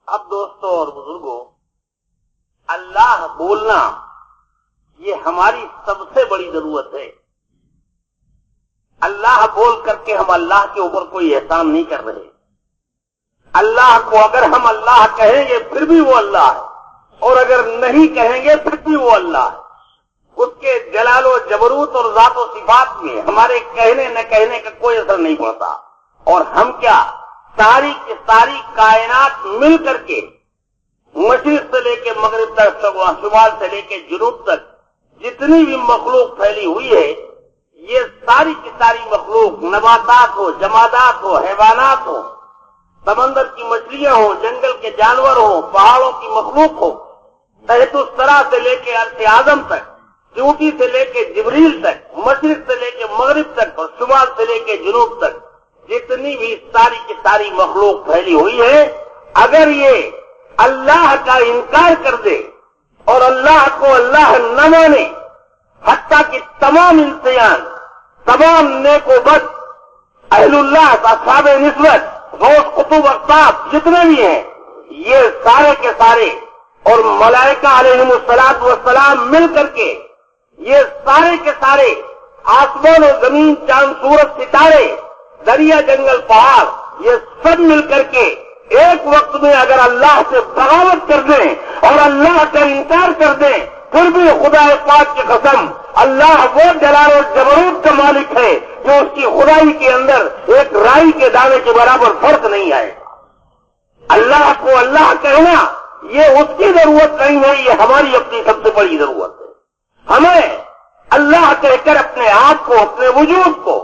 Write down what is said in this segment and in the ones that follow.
अब दोस्तों और बुजुर्गों, अल्लाह बोलना ये हमारी सबसे बड़ी जरूरत है। अल्लाह बोल करके हम अल्लाह के ऊपर कोई एहसान नहीं कर रहे। अल्लाह को अगर हम अल्लाह कहेंगे फिर भी वो अल्लाह है, और अगर नहीं कहेंगे फिर भी वो अल्लाह है। उसके जलालो जबरूत और जातो सिफात में हमारे कहने न कहने का कोई असर नहीं पड़ता। और हम क्या, सारी की सारी कायनात मिल करके मशरिक से लेके मगरिब तक, शुमाल से लेके जुनूब तक जितनी भी मखलूक फैली हुई है, ये सारी की सारी मखलूक, नबातात हो, जमादात हो, हैवानात हो, समंदर की मछलियां हो, जंगल के जानवर हो, पहाड़ों की मखलूक हो, तहतुस्सरा से लेके अर्श आजम तक, चूटी से लेके जिब्रील तक, मशरिक से लेके मगरिब तक और शुमाल से लेके जुनूब तक जितनी भी सारी की सारी मखलूक फैली हुई है, अगर ये अल्लाह का इनकार कर दे और अल्लाह को अल्लाह न माने, हत्ता कि तमाम इंसान, तमाम नेकोबद, अहलुल्लाह, असहाब निस्बत, गौस, कुतुब, अक़ताब जितने भी हैं, ये सारे के सारे और मलाइका अलैहिमुस्सलातु वस्सलाम मिल करके ये सारे के सारे आसमान और जमीन, चांद, सूरज, सितारे, दरिया, जंगल, पहाड़, ये सब मिल करके एक वक्त में अगर अल्लाह से बगावत कर दें और अल्लाह का इनकार कर दें, फिर भी खुदा पाक की कसम, अल्लाह वो जलाल और जबरूत का मालिक है जो उसकी खुदाई के अंदर एक राई के दाने के बराबर फर्क नहीं आएगा। अल्लाह को अल्लाह कहना ये उसकी जरूरत नहीं है, ये हमारी अपनी सबसे बड़ी जरूरत है। हमें अल्लाह कहकर अपने आप को, अपने वजूद को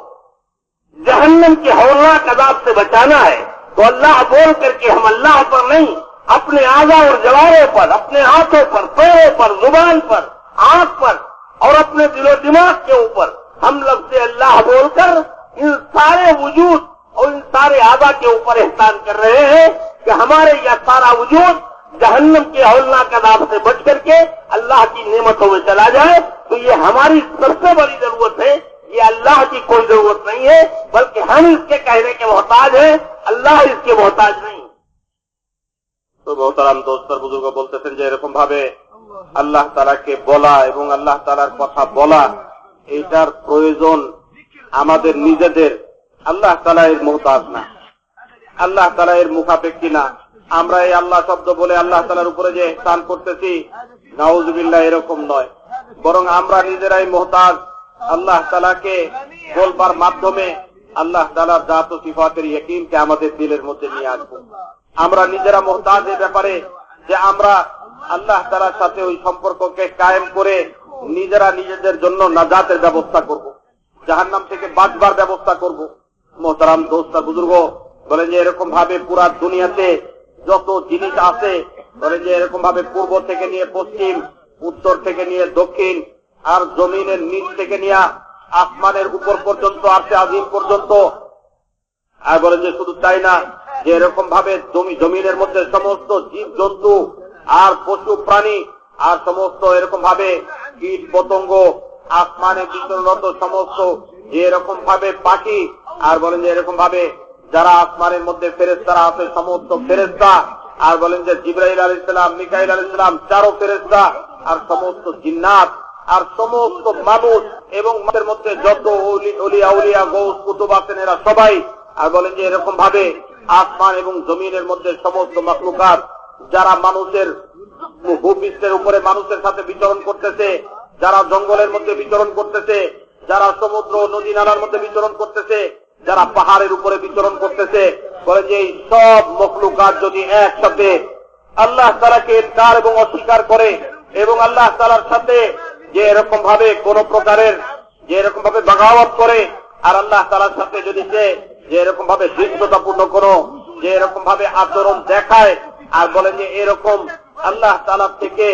जहन्नम के हौलनाक अज़ाब से बचाना है, तो अल्लाह बोल करके हम अल्लाह पर नहीं, अपने आज़ा और जवारे पर, अपने हाथों पर, पैरों पर, जुबान पर, आंख पर और अपने दिलो दिमाग के ऊपर हम लफ्ज़ अल्लाह बोलकर इन सारे वजूद और इन सारे आज़ा के ऊपर एहसान कर रहे हैं कि हमारे यह सारा वजूद जहन्नम के हौलनाक अज़ाब से बच करके अल्लाह की नेमतों में चला जाए। तो ये हमारी सबसे बड़ी जरूरत है, ये अल्लाह की कोई जरूरत नहीं है, बल्कि हम इसके कहने के मोहताज हैं, अल्लाह इसके मोहताज नहीं। তো মোহতারাম দোস্ত বুজুর্গ বলতেছেন যে এরকম ভাবে আল্লাহ তাআলাকে বলা এবং আল্লাহ তাআলার কথা বলা, এটার প্রয়োজন আমাদের নিজেদের। আল্লাহ তাআলা এর মোহতাজ না, আল্লাহ তাআলা এর মুখাপেক্ষী না। আমরা এই আল্লাহ শব্দ বলে আল্লাহ তাআলার উপরে যে ইহসান করতেছি, নাউজুবিল্লাহ, এরকম নয়, বরং আমরা নিজেরাই মোহতাজ। আল্লাহ তাআলাকে বলবার মাধ্যমে আল্লাহ তাআলার জাত ও সিফাতের ইয়াকিনকে আমাদের দিলের মধ্যে নিয়ে আসবো। আমরা নিজেরা মোহতাজ এর ব্যাপারে যে আমরা আল্লাহ তাআলার সাথে ওই সম্পর্ককে কায়েম করে নিজেরা নিজেদের জন্য নাজাতের ব্যবস্থা করব, জাহান্নাম থেকে বাঁচবার ব্যবস্থা করব। মোহতারাম দোস্ত বুজুর্গ বলেন যে এরকম ভাবে পুরা দুনিয়াতে যত জিনিস আছে, বলেন যে এরকম ভাবে পূর্ব থেকে নিয়ে পশ্চিম, উত্তর থেকে নিয়ে দক্ষিণ, আর জমিনের নিচ থেকে নিয়ে আসমানের উপর পর্যন্ত, আরশে আজিম পর্যন্ত। আর বলেন যে শুধু তাই না, যে এরকম ভাবে জমিনের মধ্যে সমস্ত জীব জন্তু আর পশু প্রাণী আর সমস্ত এরকম ভাবে কীট পতঙ্গ, আসমানে বিচরণরত সমস্ত যে এরকম ভাবে পাখি, আর বলেন যে এরকম ভাবে যারা আসমানের মধ্যে ফেরেশতারা আছে সমস্ত ফেরেশতা, আর বলেন যে জিবরাইল আলাইহিস সালাম, মিকাইল আলাইহিস সালাম, চারো ফেরেশতা, আর সমস্ত জিন্নাত আর সমস্ত মানুষ এবং মানুষের মধ্যে যত ওলিয়া উলিয়া গৌস কুতুব আছেন এরা সবাই, আর বলেন যে এরকম ভাবে আসমান এবং জমিনের মধ্যে সমস্ত মাখলুকাত যারা মানুষের ভূপৃষ্ঠের উপরে মানুষের সাথে বিচরণ করতেছে, যারা জঙ্গলের মধ্যে বিচরণ করতেছে, যারা সমুদ্র নদী নালার মধ্যে বিচরণ করতেছে, যারা পাহাড়ের উপরে বিচরণ করতেছে, বলেন যে এই সব মাখলুকাত যদি একসাথে আল্লাহ তাআলাকে ইনকার এবং অস্বীকার করে এবং আল্লাহ তাআলার সাথে যে এরকম ভাবে কোন প্রকারের যে এরকম ভাবে বাগাওয়াত করে, আর আল্লাহ তাআলার সাথে যদি সে যে এরকম ভাবে ধৃষ্টতাপূর্ণ কোন যে এরকম ভাবে আচরণ দেখায়, আর বলেন যে এরকম আল্লাহ তাআলা থেকে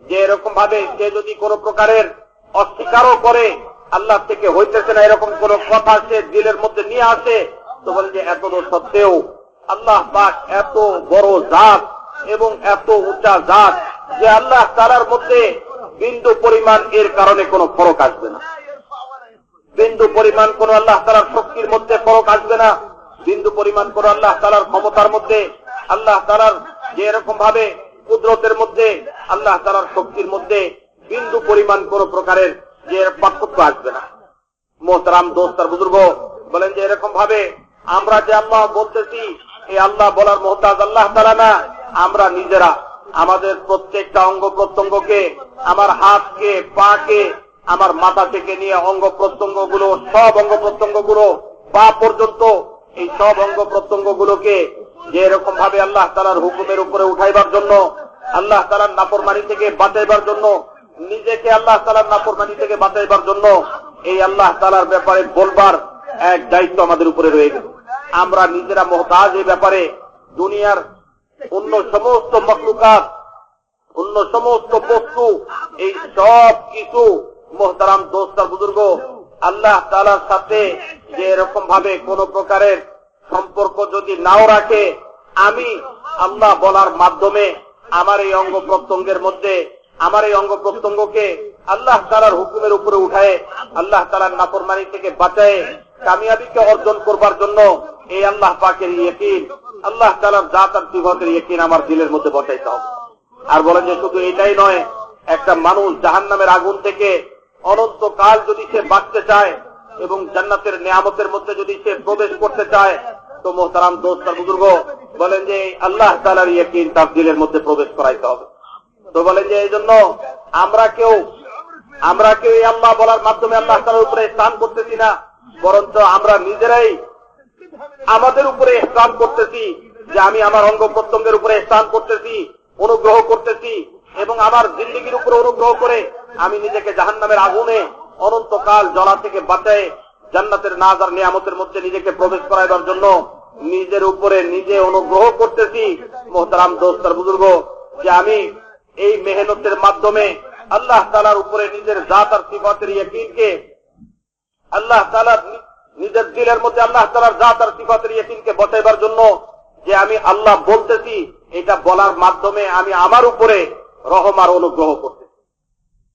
যে এরকম ভাবে সে যদি কোন প্রকারের অস্বীকারও করে, আল্লাহ থেকে হইতেছে না এরকম কোন কথা সে দিলের মধ্যে নিয়ে আসে, তো বলেন যে এত সত্ত্বেও আল্লাহ পাক এত বড় জাত এবং এত উঁচা জাত যে আল্লাহ তাআলার মধ্যে বিন্দু পরিমাণ এর কারণে কোনো ফরক আসবে না। বিন্দু পরিমাণ কোন আল্লাহ তাআলার শক্তির মধ্যে ফরক আসবে না, বিন্দু পরিমাণ কোন আল্লাহ তাআলার ক্ষমতার মধ্যে, আল্লাহ তাআলার যে এরকম ভাবে কুদরতের মধ্যে আল্লাহ তাআলার শক্তির মধ্যে বিন্দু পরিমাণ কোন প্রকারের যে পার্থক্য আসবে না। মোহতারাম দোস্ত আর বুজুর্গ বলেন যে এরকম ভাবে আমরা যে আল্লাহ বলতেছি, এই আল্লাহ বলার মুহতাজ আল্লাহ তাআলা না, আমরা নিজেরা আমাদের প্রত্যেকটা অঙ্গ প্রত্যঙ্গকে, আমার হাতকে, পাকে, আমার মাথা থেকে নিয়ে অঙ্গ প্রত্যঙ্গ গুলো, সব অঙ্গ প্রত্যঙ্গ গুলো, পা পর্যন্ত এই সব অঙ্গ প্রত্যঙ্গ গুলোকে যে এরকম ভাবে আল্লাহ তাআলার হুকুমের উপরে উঠাইবার জন্য, আল্লাহ তাআলার নাফরমানি থেকে বাঁচাইবার জন্য, নিজেকে আল্লাহ তাআলার নাফরমানি থেকে বাঁচাইবার জন্য এই আল্লাহ তাআলার ব্যাপারে বলবার এক দায়িত্ব আমাদের উপরে রয়ে গেছে। আমরা নিজেরা মুহতাজ এই ব্যাপারে। দুনিয়ার অন্য সমস্ত মখলুকাত, অন্য সমস্ত বস্তু, এই সব কিছু মোহতারাম দোস্ত আর বুজুর্গ আল্লাহ তাআলার সাথে যে এরকম ভাবে কোন প্রকারের সম্পর্ক যদি নাও রাখে, আমি আল্লাহ বলার মাধ্যমে আমার এই অঙ্গ প্রত্যঙ্গের মধ্যে, আমার এই অঙ্গ প্রত্যঙ্গকে আল্লাহ তাআলার হুকুমের উপরে উঠায়, আল্লাহ তাআলার নাফরমানি থেকে বাঁচায় কামিয়াবিকে অর্জন করবার জন্য এই আল্লাহ পাকের ইয়াকিন, আল্লাহ তাআলার জাত আর সিফাতের ইয়াকিন আমার দিলের মধ্যে বসাইতে হবে। আর বলেন যে শুধু এটাই নয়, একটা মানুষ জাহান্নামের আগুন থেকে অনন্তকাল যদি সে বাঁচতে চায় এবং জান্নাতের নিয়ামতের মধ্যে যদি সে প্রবেশ করতে চায়, তো মোহতারাম দোস্ত আর বুজুর্গ বলেন যে আল্লাহ তাআলার ইয়াকিন তার দিলের মধ্যে প্রবেশ করাইতে হবে। তো বলেন যে এই জন্য আমরা কেউ এই আল্লাহ বলার মাধ্যমে আল্লাহ তাআলার উপরে ইহসান করতেছি না, বরঞ্চ আমরা নিজেরাই আমাদের উপরে ইহসান করতেছি, যে আমি আমার অঙ্গ প্রত্যঙ্গের উপরে ইহসান করতেছি, অনুগ্রহ করতেছি, এবং আমার জিন্দেগির উপরে অনুগ্রহ করে আমি নিজেকে জাহান্নামের আগুনে অনন্তকাল জ্বলা থেকে বাঁচায় জান্নাতের নাজ আর নিয়ামতের মধ্যে নিজেকে প্রবেশ করাইবার জন্য নিজের উপরে নিজে অনুগ্রহ করতেছি। মোহতারাম দোস্ত আর বুজুর্গ, যে আমি এই মেহনতের মাধ্যমে আল্লাহ তাআলার উপরে নিজের জাত আর সিফাতের ইয়াকিনকে, আল্লাহ তাআলার নিজের দিলের মধ্যে আল্লাহ তাআলার জাত আর সিফাতের ইয়াকিনকে বসাইবার জন্য যে আমি আল্লাহ বলতেছি, এটা বলার মাধ্যমে আমি আমার উপরে রহম আর অনুগ্রহ করতেছি।